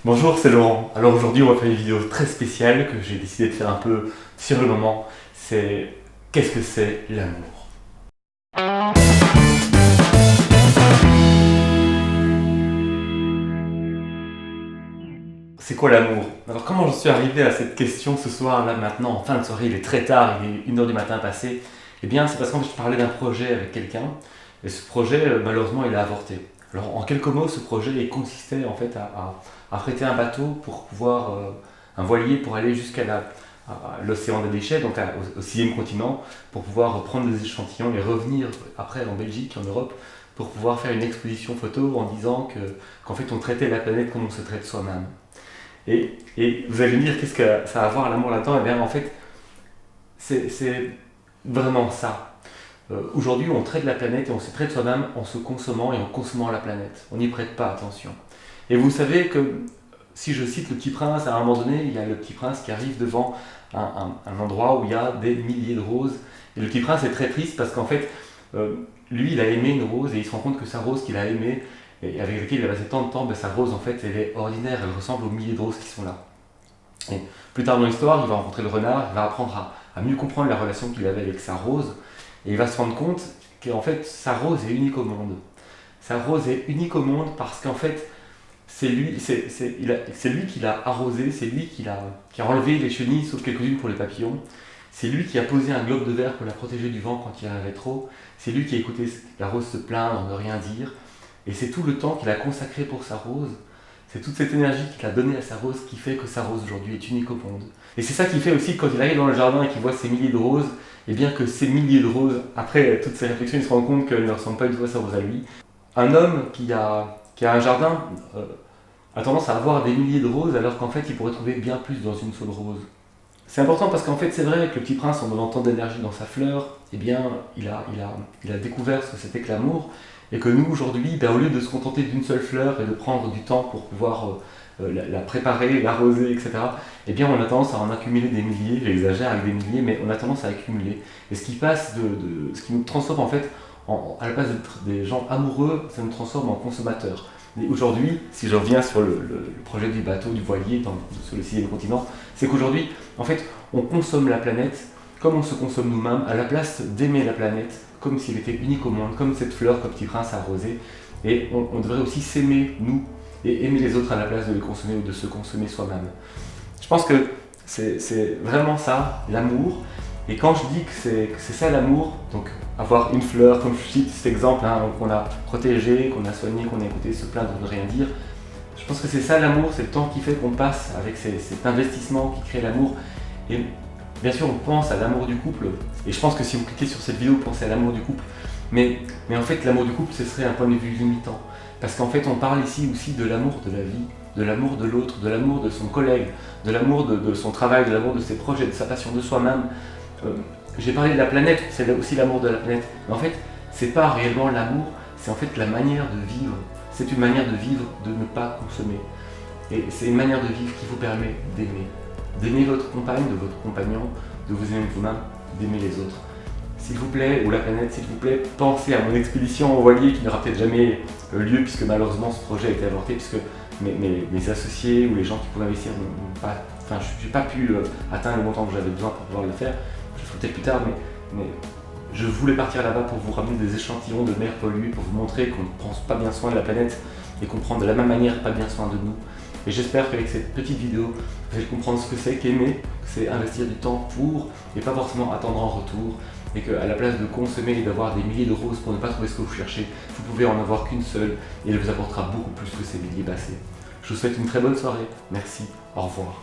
Bonjour, c'est Laurent. Alors aujourd'hui, on va faire une vidéo très spéciale que j'ai décidé de faire un peu sur le moment. C'est qu'est-ce que c'est l'amour? C'est quoi l'amour? Alors comment je suis arrivé à cette question ce soir, là maintenant, en fin de soirée, il est très tard, il est 1 h du matin passé. Eh bien, c'est parce qu'en fait, je parlais d'un projet avec quelqu'un, et ce projet, malheureusement, il a avorté. Alors en quelques mots, ce projet il consistait en fait à fréter un bateau pour pouvoir, un voilier pour aller jusqu'à l'océan des déchets, donc au 6e continent, pour pouvoir prendre des échantillons et revenir après en Belgique, en Europe, pour pouvoir faire une exposition photo en disant qu'en fait on traitait la planète comme on se traite soi-même. Et vous allez me dire, qu'est-ce que ça a à voir l'amour là-dedans? Eh bien, en fait, c'est vraiment ça. Aujourd'hui, on traite la planète et on se traite soi-même en se consommant et en consommant la planète. On n'y prête pas attention. Et vous savez que, si je cite le Petit Prince, à un moment donné, il y a le Petit Prince qui arrive devant un endroit où il y a des milliers de roses. Et le Petit Prince est très triste parce qu'en fait, lui, il a aimé une rose et il se rend compte que sa rose qu'il a aimée et avec laquelle il a passé tant de temps, ben, sa rose en fait elle est ordinaire, elle ressemble aux milliers de roses qui sont là. Et plus tard dans l'histoire, il va rencontrer le renard, il va apprendre à mieux comprendre la relation qu'il avait avec sa rose et il va se rendre compte qu'en fait sa rose est unique au monde. Sa rose est unique au monde parce qu'en fait c'est lui, c'est lui qui l'a arrosé, c'est lui qui a enlevé les chenilles sauf quelques-unes pour les papillons. C'est lui qui a posé un globe de verre pour la protéger du vent quand il y en avait trop. C'est lui qui a écouté la rose se plaindre, ne rien dire. Et c'est tout le temps qu'il a consacré pour sa rose. C'est toute cette énergie qu'il a donnée à sa rose qui fait que sa rose aujourd'hui est unique au monde. Et c'est ça qui fait aussi que quand il arrive dans le jardin et qu'il voit ces milliers de roses, et bien que ces milliers de roses, après toutes ces réflexions, il se rend compte qu'elles ne ressemblent pas du tout à sa rose à lui. Un homme qui a un jardin a tendance à avoir des milliers de roses alors qu'en fait il pourrait trouver bien plus dans une seule rose. C'est important parce qu'en fait c'est vrai que le Petit Prince, en donnant tant d'énergie dans sa fleur, eh bien il a découvert ce que c'était que l'amour et que nous aujourd'hui, ben, au lieu de se contenter d'une seule fleur et de prendre du temps pour pouvoir la préparer, l'arroser, etc., eh bien on a tendance à en accumuler des milliers, j'exagère avec des milliers, mais on a tendance à accumuler. Et ce qui passe ce qui nous transforme en fait, à la place d'être des gens amoureux, ça nous transforme en consommateurs. Et aujourd'hui, si je reviens sur le projet du bateau, du voilier sur le 6e continent, c'est qu'aujourd'hui, en fait, on consomme la planète comme on se consomme nous-mêmes, à la place d'aimer la planète comme s'il était unique au monde, comme cette fleur que Petit Prince a arrosée. Et on devrait aussi s'aimer, nous, et aimer les autres à la place de les consommer ou de se consommer soi-même. Je pense que c'est vraiment ça, l'amour. Et quand je dis que c'est ça l'amour, donc avoir une fleur, comme je cite cet exemple, hein, qu'on a protégé, qu'on a soigné, qu'on a écouté se plaindre de ne rien dire, je pense que c'est ça l'amour, c'est le temps qui fait qu'on passe avec cet investissement qui crée l'amour. Et bien sûr, on pense à l'amour du couple, et je pense que si vous cliquez sur cette vidéo, vous pensez à l'amour du couple, mais en fait, l'amour du couple, ce serait un point de vue limitant. Parce qu'en fait, on parle ici aussi de l'amour de la vie, de l'amour de l'autre, de l'amour de son collègue, de l'amour de son travail, de l'amour de ses projets, de sa passion, de soi-même. J'ai parlé de la planète, c'est aussi l'amour de la planète. Mais en fait, c'est pas réellement l'amour, c'est en fait la manière de vivre. C'est une manière de vivre, de ne pas consommer. Et c'est une manière de vivre qui vous permet d'aimer. D'aimer votre compagne, de votre compagnon, de vous aimer vous-même, d'aimer les autres. S'il vous plaît, ou la planète, s'il vous plaît, pensez à mon expédition au voilier qui n'aura peut-être jamais lieu puisque malheureusement ce projet a été avorté, puisque mes associés ou les gens qui pourraient investir n'ont pas, enfin, je n'ai pas pu atteindre le montant que j'avais besoin pour pouvoir le faire. Je le ferai peut-être plus tard, mais je voulais partir là-bas pour vous ramener des échantillons de mer polluée, pour vous montrer qu'on ne prend pas bien soin de la planète et qu'on prend de la même manière pas bien soin de nous. Et j'espère qu'avec cette petite vidéo, vous allez comprendre ce que c'est qu'aimer, que c'est investir du temps pour et pas forcément attendre en retour. Et qu'à la place de consommer et d'avoir des milliers de roses pour ne pas trouver ce que vous cherchez, vous pouvez en avoir qu'une seule et elle vous apportera beaucoup plus que ces milliers passés. Je vous souhaite une très bonne soirée. Merci. Au revoir.